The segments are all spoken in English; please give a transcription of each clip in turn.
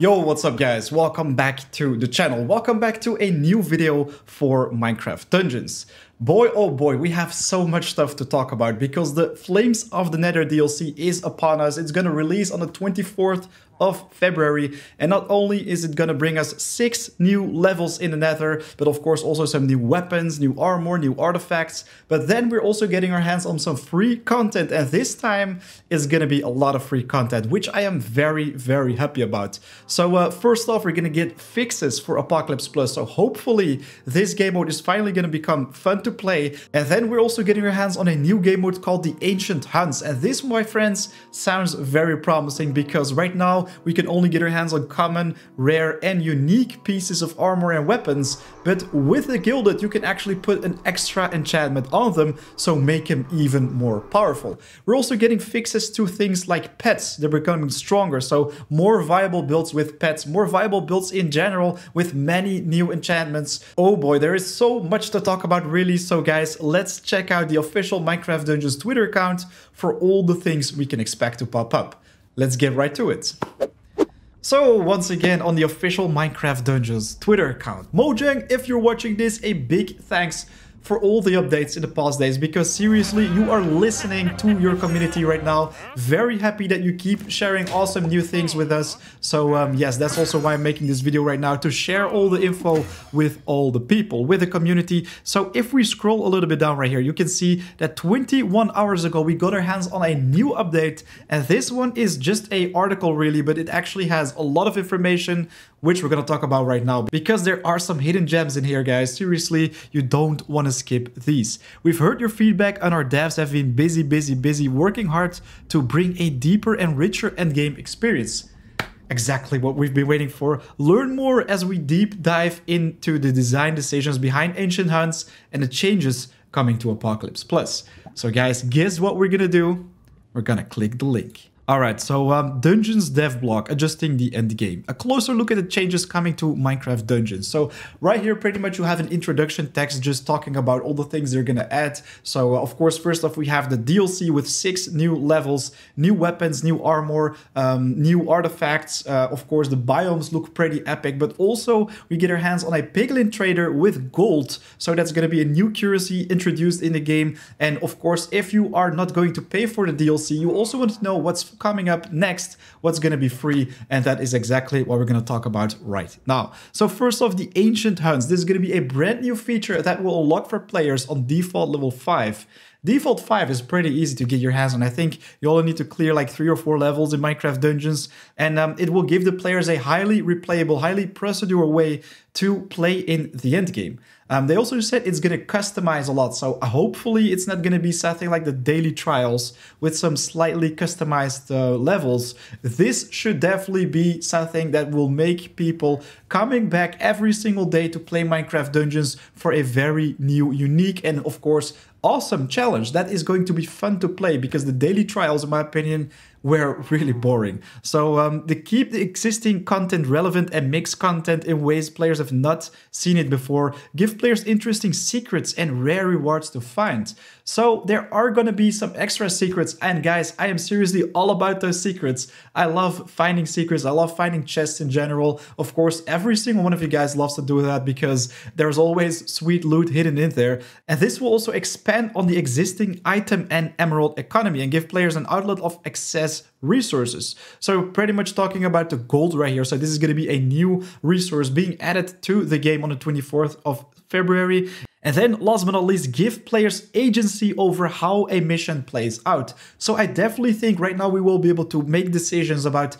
Yo, what's up guys? Welcome back to the channel. Welcome back to a new video for Minecraft Dungeons. Boy, oh boy, we have so much stuff to talk about because the Flames of the Nether DLC is upon us. It's gonna release on the 24th of February, and not only is it gonna bring us 6 new levels in the Nether, but of course also some new weapons, new armor, new artifacts, but then we're also getting our hands on some free content, and this time is gonna be a lot of free content, which I am very happy about. So first off, we're gonna get fixes for Apocalypse Plus, so hopefully this game mode is finally gonna become fun to play, and then we're also getting our hands on a new game mode called the Ancient Hunts, and this, my friends, sounds very promising because right now we can only get our hands on common, rare, and unique pieces of armor and weapons, but with the Gilded, you can actually put an extra enchantment on them, so make them even more powerful. We're also getting fixes to things like pets. They're becoming stronger, so more viable builds with pets, more viable builds in general with many new enchantments. Oh boy, there is so much to talk about really, so guys, let's check out the official Minecraft Dungeons Twitter account for all the things we can expect to pop up. Let's get right to it. So once again on the official Minecraft Dungeons Twitter account. Mojang, if you're watching this, a big thanks for all the updates in the past days, because seriously, you are listening to your community right now. Very happy that you keep sharing awesome new things with us. So yes, that's also why I'm making this video right now, to share all the info with all the people, with the community. So if we scroll a little bit down right here, you can see that 21 hours ago, we got our hands on a new update. And this one is just an article really, but it actually has a lot of information, which we're going to talk about right now, because there are some hidden gems in here, guys. Seriously, you don't want to skip these. We've heard your feedback, and our devs have been busy working hard to bring a deeper and richer endgame experience. Exactly what we've been waiting for. Learn more as we deep dive into the design decisions behind Ancient Hunts and the changes coming to Apocalypse Plus. So guys, guess what we're gonna do? We're gonna click the link. Alright, so Dungeons Dev Blog, adjusting the end game. A closer look at the changes coming to Minecraft Dungeons. So right here, pretty much you have an introduction text just talking about all the things they're gonna add. So of course, first off, we have the DLC with 6 new levels, new weapons, new armor, new artifacts. Of course, the biomes look pretty epic, but also we get our hands on a Piglin Trader with gold. So that's gonna be a new currency introduced in the game. And of course, if you are not going to pay for the DLC, you also want to know what's coming up next, what's going to be free, and that is exactly what we're going to talk about right now. So first off, the Ancient Hunts. This is going to be a brand new feature that will unlock for players on default level 5. Default 5 is pretty easy to get your hands on. I think you only need to clear like 3 or 4 levels in Minecraft Dungeons, and it will give the players a highly replayable, highly procedural way to play in the endgame. They also said it's going to customize a lot, so hopefully it's not going to be something like the daily trials with some slightly customized levels. This should definitely be something that will make people coming back every single day to play Minecraft Dungeons for a very new, unique, and of course, awesome challenge. That is going to be fun to play because the daily trials, in my opinion, were really boring. So to keep the existing content relevant and mix content in ways players have not seen it before, give players interesting secrets and rare rewards to find. So there are going to be some extra secrets, and guys, I am seriously all about those secrets. I love finding secrets, I love finding chests in general. Of course, every single one of you guys loves to do that because there's always sweet loot hidden in there. And this will also expand on the existing item and emerald economy and give players an outlet of access resources. So pretty much talking about the gold right here. So this is going to be a new resource being added to the game on the 24th of February. And then last but not least, give players agency over how a mission plays out. So I definitely think right now we will be able to make decisions about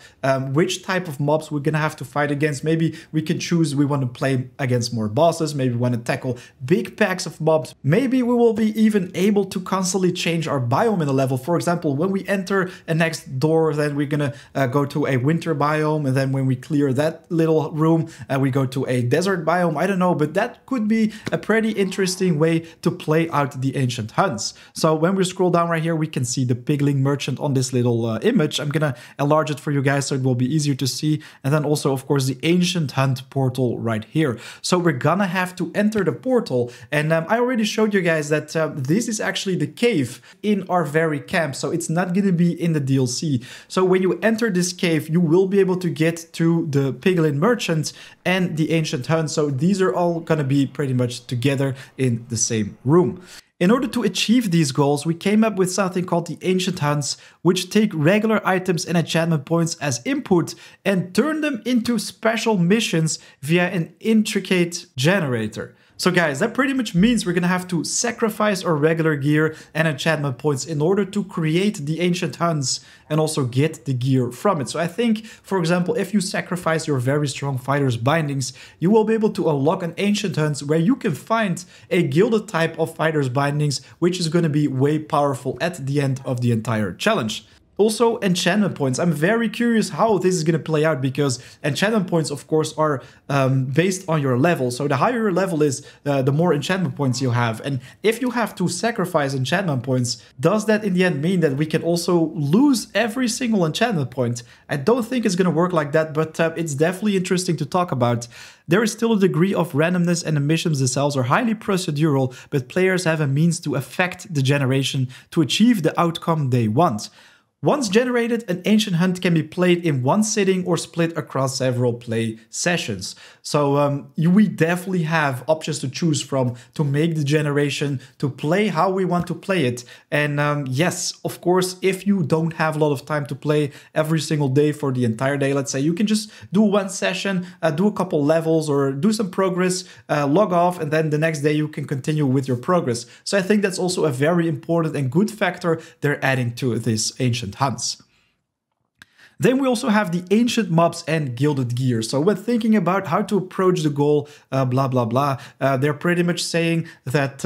which type of mobs we're going to have to fight against. Maybe we can choose we want to play against more bosses. Maybe we want to tackle big packs of mobs. Maybe we will be even able to constantly change our biome in the level. For example, when we enter a next door, then we're going to go to a winter biome. And then when we clear that little room, we go to a desert biome. I don't know, but that could be a pretty interesting interesting way to play out the ancient hunts. So when we scroll down right here, we can see the Piglin merchant on this little image. I'm gonna enlarge it for you guys so it will be easier to see. And then also, of course, the ancient hunt portal right here. So we're gonna have to enter the portal. And I already showed you guys that this is actually the cave in our very camp. So it's not gonna be in the DLC. So when you enter this cave, you will be able to get to the Piglin merchant and the ancient hunt. So these are all gonna be pretty much together in the same room. In order to achieve these goals, we came up with something called the Ancient Hunts, which take regular items and enchantment points as input and turn them into special missions via an intricate generator. So guys, that pretty much means we're gonna have to sacrifice our regular gear and enchantment points in order to create the Ancient Hunts and also get the gear from it. So I think, for example, if you sacrifice your very strong fighter's bindings, you will be able to unlock an Ancient Hunts where you can find a gilded type of fighter's bindings, which is gonna be way powerful at the end of the entire challenge. Also, enchantment points. I'm very curious how this is going to play out because enchantment points, of course, are based on your level. So the higher your level is, the more enchantment points you have. And if you have to sacrifice enchantment points, does that in the end mean that we can also lose every single enchantment point? I don't think it's going to work like that, but it's definitely interesting to talk about. There is still a degree of randomness and the missions themselves are highly procedural, but players have a means to affect the generation to achieve the outcome they want. Once generated, an ancient hunt can be played in one sitting or split across several play sessions. So we definitely have options to choose from to make the generation, to play how we want to play it. And yes, of course, if you don't have a lot of time to play every single day for the entire day, let's say, you can just do one session, do a couple levels or do some progress, log off, and then the next day you can continue with your progress. So I think that's also a very important and good factor they're adding to this ancient hunts. Then we also have the ancient mobs and gilded gear. So when thinking about how to approach the goal, blah, blah, blah, they're pretty much saying that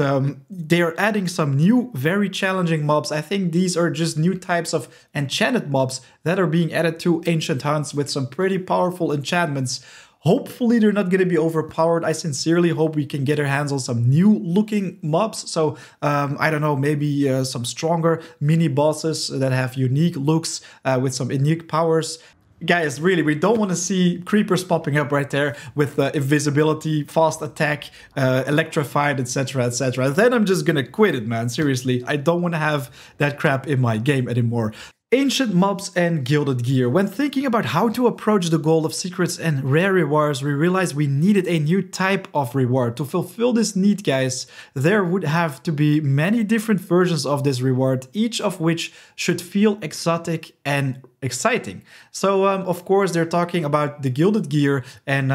they're adding some new, very challenging mobs. I think these are just new types of enchanted mobs that are being added to ancient hunts with some pretty powerful enchantments. Hopefully they're not going to be overpowered. I sincerely hope we can get our hands on some new looking mobs. So I don't know, maybe some stronger mini bosses that have unique looks with some unique powers. Guys, really, we don't want to see creepers popping up right there with invisibility, fast attack, electrified, etc, etc. Then I'm just gonna quit it, man. Seriously, I don't want to have that crap in my game anymore. Ancient mobs and gilded gear. When thinking about how to approach the goal of secrets and rare rewards, we realized we needed a new type of reward. To fulfill this need, guys, there would have to be many different versions of this reward, each of which should feel exotic and exciting. So of course they're talking about the gilded gear, and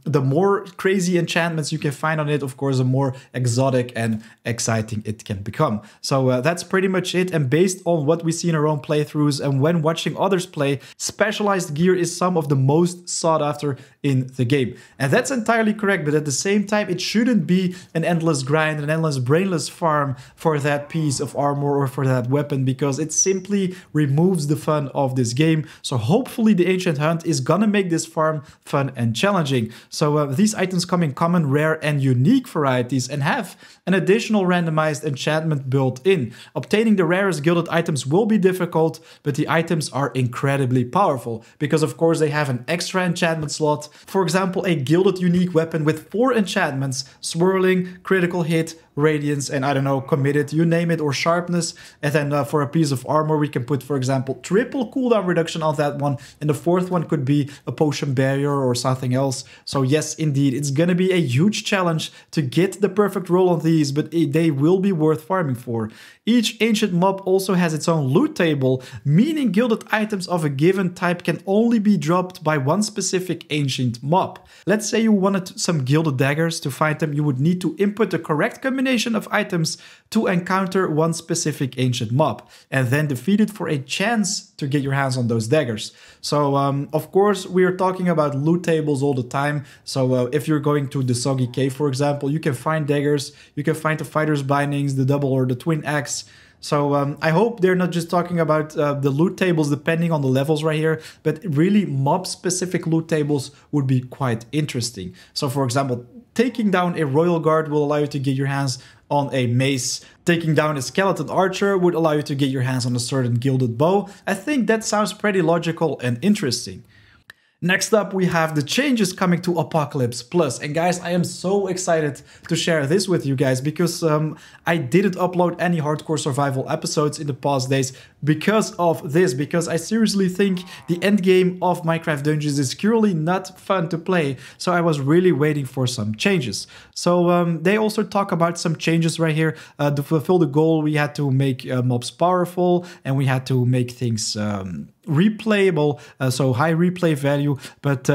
the more crazy enchantments you can find on it, of course, the more exotic and exciting it can become. So that's pretty much it. And based on what we see in our own playthroughs and when watching others play, specialized gear is some of the most sought after in the game. And that's entirely correct, but at the same time, it shouldn't be an endless grind, an endless brainless farm for that piece of armor or for that weapon, because it simply removes the fun of this game. So hopefully the ancient hunt is gonna make this farm fun and challenging. So these items come in common, rare and unique varieties and have an additional randomized enchantment built in. Obtaining the rarest gilded items will be difficult, but the items are incredibly powerful because of course they have an extra enchantment slot. For example, a gilded unique weapon with 4 enchantments: swirling, critical hit, radiance, and I don't know, committed, you name it, or sharpness. And then for a piece of armor we can put, for example, triple cooldown reduction on that one, and the 4th one could be a potion barrier or something else. So yes, indeed, it's gonna be a huge challenge to get the perfect roll on these, but they will be worth farming for. Each ancient mob also has its own loot table, meaning gilded items of a given type can only be dropped by one specific ancient mob. Let's say you wanted some gilded daggers. To find them, you would need to input the correct combination of items to encounter one specific ancient mob, and then defeat it for a chance to get your hands on those daggers. So of course we are talking about loot tables all the time. So if you're going to the Soggy Cave, for example, you can find daggers, you can find the fighter's bindings, the double or the twin axe. So I hope they're not just talking about the loot tables depending on the levels right here, but really mob specific loot tables would be quite interesting. So for example, taking down a royal guard will allow you to get your hands on a mace. Taking down a skeleton archer would allow you to get your hands on a certain gilded bow. I think that sounds pretty logical and interesting. Next up, we have the changes coming to Apocalypse Plus. And guys, I am so excited to share this with you guys because I didn't upload any hardcore survival episodes in the past days because of this. Because I seriously think the endgame of Minecraft Dungeons is purely not fun to play. So I was really waiting for some changes. So they also talk about some changes right here. To fulfill the goal, we had to make mobs powerful and we had to make things replayable, so high replay value. But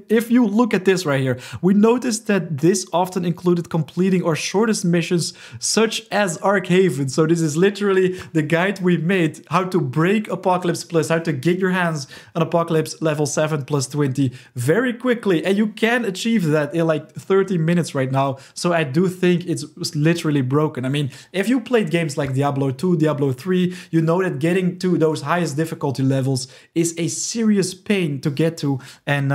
if you look at this right here, we noticed that this often included completing our shortest missions such as Arkhaven. So this is literally the guide we made, how to break Apocalypse Plus, how to get your hands on Apocalypse level 7 plus 20 very quickly, and you can achieve that in like 30 minutes right now. So I do think it's literally broken. I mean, if you played games like Diablo 2, Diablo 3, you know that getting to those highest difficulty levels is a serious pain to get to, and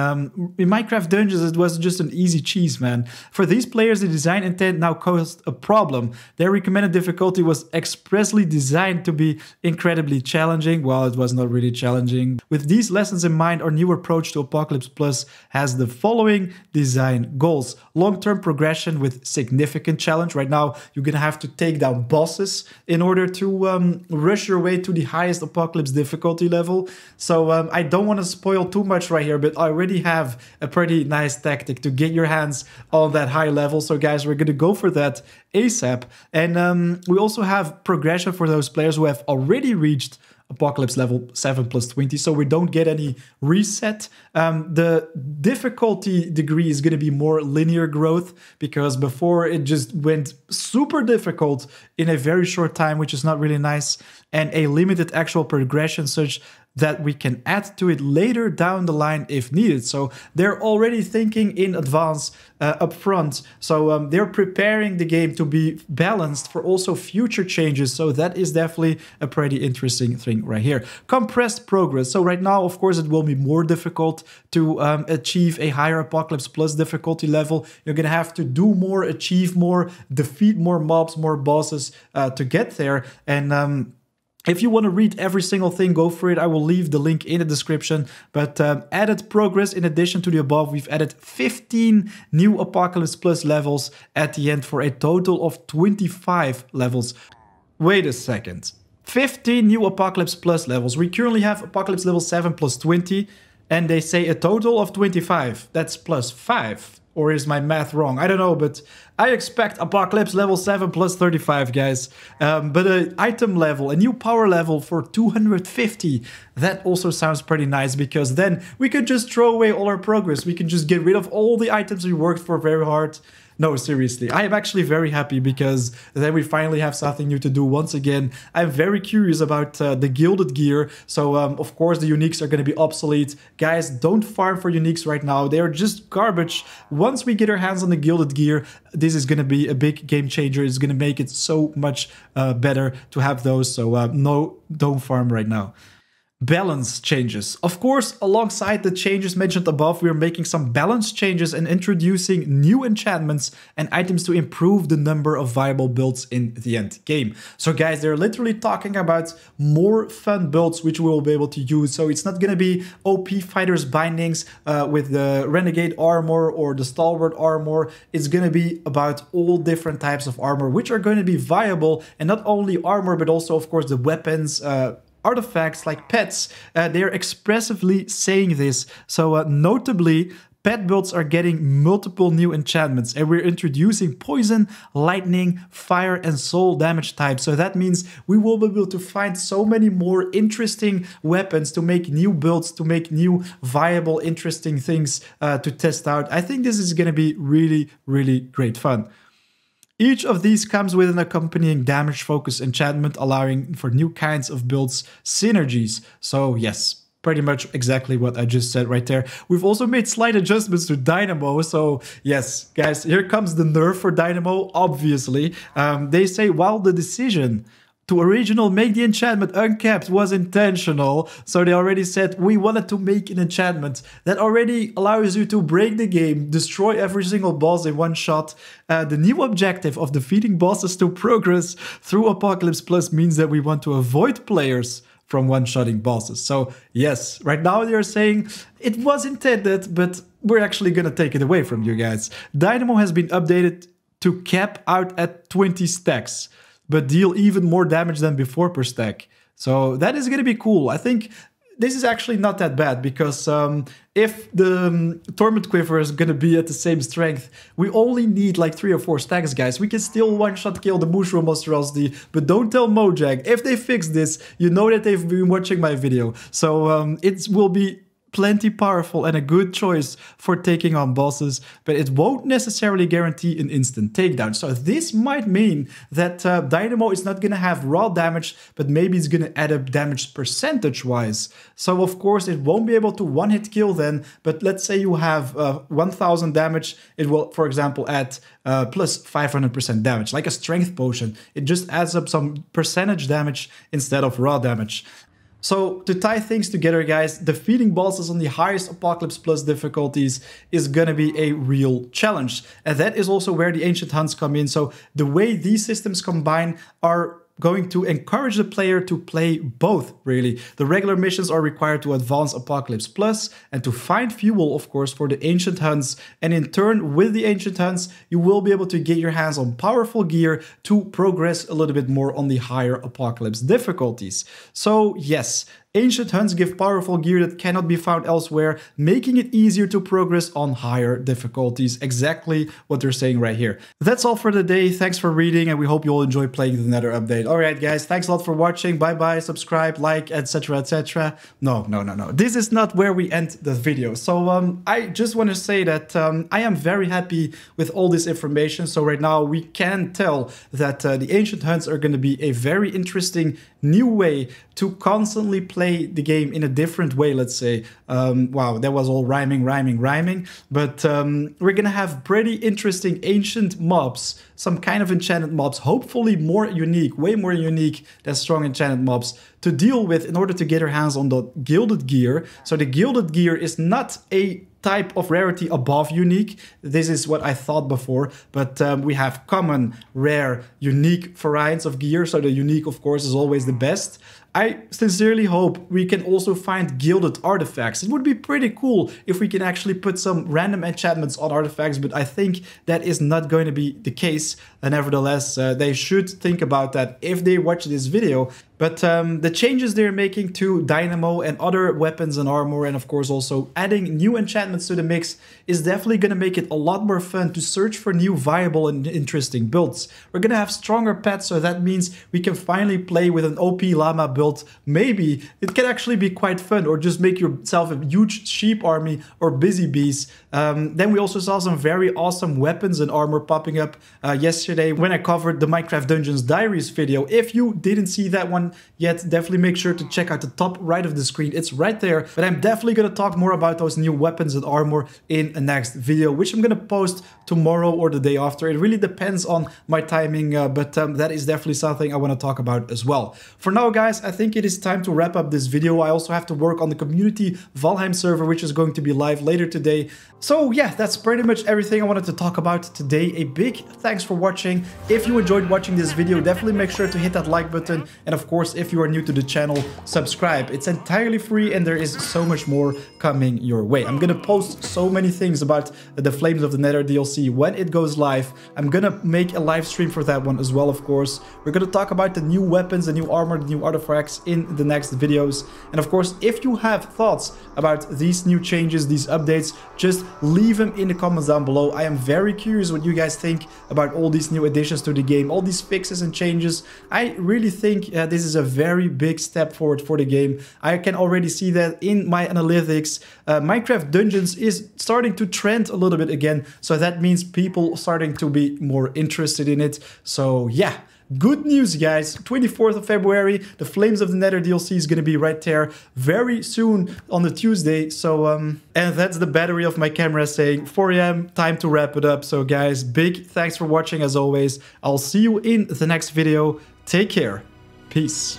in Minecraft Dungeons it was just an easy cheese, man. For these players, the design intent now caused a problem. Their recommended difficulty was expressly designed to be incredibly challenging. Well, it was not really challenging. With these lessons in mind, our new approach to Apocalypse Plus has the following design goals: long-term progression with significant challenge. Right now you're gonna have to take down bosses in order to rush your way to the highest Apocalypse difficulty level. So I don't want to spoil too much right here, but I already have a pretty nice tactic to get your hands on that high level. So guys, we're going to go for that ASAP. And we also have progression for those players who have already reached Apocalypse level 7 plus 20, so we don't get any reset. The difficulty degree is going to be more linear growth, because before it just went super difficult in a very short time, which is not really nice, and a limited actual progression such that we can add to it later down the line if needed. So they're already thinking in advance up front. So they're preparing the game to be balanced for also future changes. So that is definitely a pretty interesting thing right here. Compressed progress. So right now, of course, it will be more difficult to achieve a higher Apocalypse Plus difficulty level. You're going to have to do more, achieve more, defeat more mobs, more bosses to get there. And if you want to read every single thing, go for it. I will leave the link in the description. But added progress, in addition to the above, we've added 15 new Apocalypse Plus levels at the end for a total of 25 levels. Wait a second. 15 new Apocalypse Plus levels. We currently have Apocalypse level 7 plus 20, and they say a total of 25. That's plus 5. Or is my math wrong? I don't know, but I expect Apocalypse level 7 plus 35, guys. But an item level, a new power level for 250. That also sounds pretty nice, because then we can just throw away all our progress. We can just get rid of all the items we worked for very hard. No, seriously, I am actually very happy, because then we finally have something new to do once again. I'm very curious about the Gilded Gear. So, of course, the uniques are going to be obsolete. Guys, don't farm for uniques right now. They're just garbage. Once we get our hands on the Gilded Gear, this is going to be a big game changer. It's going to make it so much better to have those. So, no, don't farm right now. Balance changes. Of course, alongside the changes mentioned above, we are making some balance changes and introducing new enchantments and items to improve the number of viable builds in the end game. So guys, they're literally talking about more fun builds which we will be able to use. So it's not going to be OP fighters bindings with the renegade armor or the stalwart armor. It's going to be about all different types of armor which are going to be viable, and not only armor but also, of course, the weapons, artifacts like pets. They're expressively saying this. So notably, pet builds are getting multiple new enchantments, and we're introducing poison, lightning, fire, and soul damage types. So that means we will be able to find so many more interesting weapons to make new builds, to make new viable, interesting things to test out. I think this is going to be really, really great fun. Each of these comes with an accompanying damage focus enchantment, allowing for new kinds of builds synergies. So yes, pretty much exactly what I just said right there. We've also made slight adjustments to Dynamo. So yes, guys, here comes the nerf for Dynamo, obviously. They say while the decision to original make the enchantment uncapped was intentional. So they already said we wanted to make an enchantment that already allows you to break the game, destroy every single boss in one shot. The new objective of defeating bosses to progress through Apocalypse Plus means that we want to avoid players from one-shotting bosses. So yes, right now they're saying it was intended, but we're actually gonna take it away from you guys. Dynamo has been updated to cap out at 20 stacks, but deal even more damage than before per stack. So that is going to be cool. I think this is actually not that bad, because if the Torment Quiver is going to be at the same strength, we only need like 3 or 4 stacks, guys. We can still one-shot kill the Mushroom Monstrosity, but don't tell Mojang. If they fix this, you know that they've been watching my video. So it will be plenty powerful and a good choice for taking on bosses, but it won't necessarily guarantee an instant takedown. So this might mean that Dynamo is not going to have raw damage, but maybe it's going to add up damage percentage-wise. So of course it won't be able to one-hit kill then, but let's say you have 1000 damage, it will, for example, add plus 500% damage, like a strength potion. It just adds up some percentage damage instead of raw damage. So to tie things together, guys, defeating bosses on the highest Apocalypse Plus difficulties is gonna be a real challenge. And that is also where the Ancient Hunts come in. So the way these systems combine are going to encourage the player to play both, really. The regular missions are required to advance Apocalypse Plus and to find fuel, of course, for the Ancient Hunts. And in turn, with the Ancient Hunts, you will be able to get your hands on powerful gear to progress a little bit more on the higher Apocalypse difficulties. So yes, Ancient Hunts give powerful gear that cannot be found elsewhere, making it easier to progress on higher difficulties. Exactly what they're saying right here. That's all for today. Thanks for reading, and we hope you all enjoy playing the Nether update. Alright guys, thanks a lot for watching. Bye bye, subscribe, like, etc, etc. No. This is not where we end the video. So I just want to say that I am very happy with all this information. So right now we can tell that the Ancient Hunts are going to be a very interesting new way to constantly play the game in a different way, let's say. Wow, that was all rhyming. But we're gonna have pretty interesting ancient mobs, some kind of enchanted mobs, hopefully more unique, way more unique than strong enchanted mobs to deal with in order to get our hands on the Gilded Gear. So the Gilded Gear is not a type of rarity above unique. This is what I thought before, but we have common, rare, unique variants of gear, so the unique, of course, is always the best. I sincerely hope we can also find gilded artifacts. It would be pretty cool if we can actually put some random enchantments on artifacts, but I think that is not going to be the case. And nevertheless, they should think about that if they watch this video. But the changes they're making to Dynamo and other weapons and armor, and of course also adding new enchantments to the mix, is definitely going to make it a lot more fun to search for new viable and interesting builds. We're going to have stronger pets, so that means we can finally play with an OP llama build. Maybe it can actually be quite fun, or just make yourself a huge sheep army or busy bees. Then we also saw some very awesome weapons and armor popping up yesterday when I covered the Minecraft Dungeons Diaries video. If you didn't see that one yet, definitely make sure to check out the top right of the screen. It's right there. But I'm definitely going to talk more about those new weapons and armor in a next video, which I'm going to post tomorrow or the day after. It really depends on my timing, but that is definitely something I want to talk about as well. For now, guys, I think it is time to wrap up this video. I also have to work on the community Valheim server, which is going to be live later today. So yeah, that's pretty much everything I wanted to talk about today. A big thanks for watching. If you enjoyed watching this video, definitely make sure to hit that like button. And of course, if you are new to the channel, subscribe. It's entirely free and there is so much more coming your way. I'm gonna post so many things about the Flames of the Nether DLC when it goes live. I'm gonna make a live stream for that one as well, of course. We're gonna talk about the new weapons, the new armor, the new artifacts in the next videos. And of course, if you have thoughts about these new changes, these updates, just leave them in the comments down below. I am very curious what you guys think about all these new additions to the game, all these fixes and changes. I really think this is a very big step forward for the game. I can already see that in my analytics. Minecraft Dungeons is starting to trend a little bit again, so that means people starting to be more interested in it. So yeah, good news, guys. 24th of February, the Flames of the Nether DLC is going to be right there very soon on the Tuesday. So, and that's the battery of my camera saying 4 AM, time to wrap it up. So guys, big thanks for watching as always. I'll see you in the next video. Take care. Peace.